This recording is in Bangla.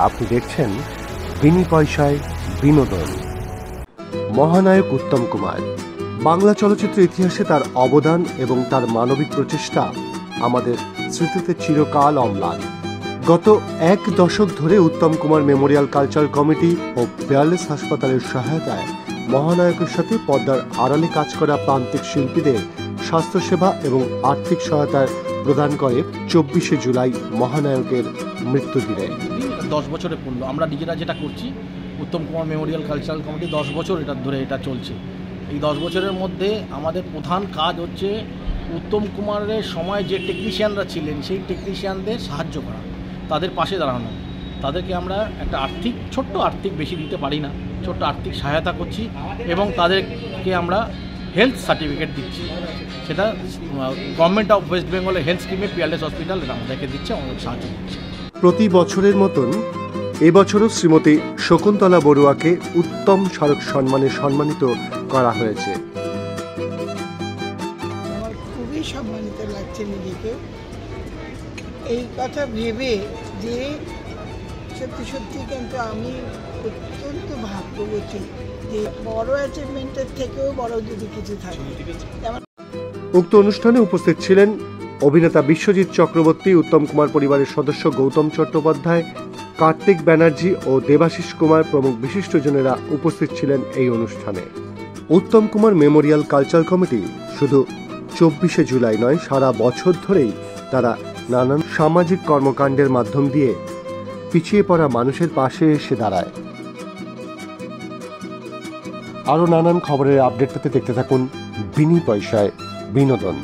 আপনি দেখছেন বিনি পয়সায় বিনোদন। মহানায়ক উত্তম কুমার বাংলা চলচ্চিত্র ইতিহাসে তার অবদান এবং তার মানবিক প্রচেষ্টা আমাদের স্মৃতিতে চিরকাল অম্লান। গত এক দশক ধরে Uttam Kumar Memorial cultural committee ও পেয়ারলেস হাসপাতালের সহায়তায় মহানায়কের সাথে পর্দার আড়ালে কাজ করা প্রান্তিক শিল্পীদের স্বাস্থ্যসেবা এবং আর্থিক সহায়তা প্রদান করে 24শে জুলাই মহানায়কের মৃত্যুদিনে। 10 বছরে পড়লো। আমরা নিজেরা যেটা করছি, Uttam Kumar Memorial cultural committee 10 বছর ধরে এটা চলছে। এই 10 বছরের মধ্যে আমাদের প্রধান কাজ হচ্ছে উত্তম কুমারের সময় যে টেকনিশিয়ানরা ছিলেন সেই টেকনিশিয়ানদের সাহায্য করা, তাদের পাশে দাঁড়ানো। তাদেরকে আমরা একটা ছোট্ট আর্থিক বেশি দিতে পারি না, ছোট্ট আর্থিক সহায়তা করছি এবং তাদেরকে আমরা হেলথ সার্টিফিকেট দিচ্ছি। সেটা গভর্নমেন্ট অফ ওয়েস্ট বেঙ্গলের হেলথ স্কিমে পিয়ারলেস হসপিটাল আমাদেরকে দিচ্ছে, আমাদের সাহায্য করছে। প্রতি বছরের মতন এবছরও শ্রীমতী শকুন্তলা বড়ুয়াকে উত্তম স্মারক সম্মানে সম্মানিত করা হয়েছে। আমার খুবই সম্মানিত লাগছে নিজেকে এই কথা ভেবে যে সত্যি সত্যি কিন্তু আমি অত্যন্ত ভাগ্যবতী যে বড় অ্যাচিভমেন্টের থেকেও বড় যদি কিছু থাকে। উক্ত অনুষ্ঠানে উপস্থিত ছিলেন অভিনেতা বিশ্বজিৎ চক্রবর্তী, উত্তম কুমার পরিবারের সদস্য গৌতম চট্টোপাধ্যায়, কার্তিক ব্যানার্জি ও দেবাশিস কুমার প্রমুখ বিশিষ্টজনেরা উপস্থিত ছিলেন এই অনুষ্ঠানে। Uttam Kumar Memorial cultural committee শুধু 24শে জুলাই নয়, সারা বছর ধরেই তারা নানান সামাজিক কর্মকাণ্ডের মাধ্যম দিয়ে পিছিয়ে পড়া মানুষের পাশে এসে দাঁড়ায়। আরও নানান খবরের আপডেট পেতে দেখতে থাকুন বিনি পয়সায় বিনোদন।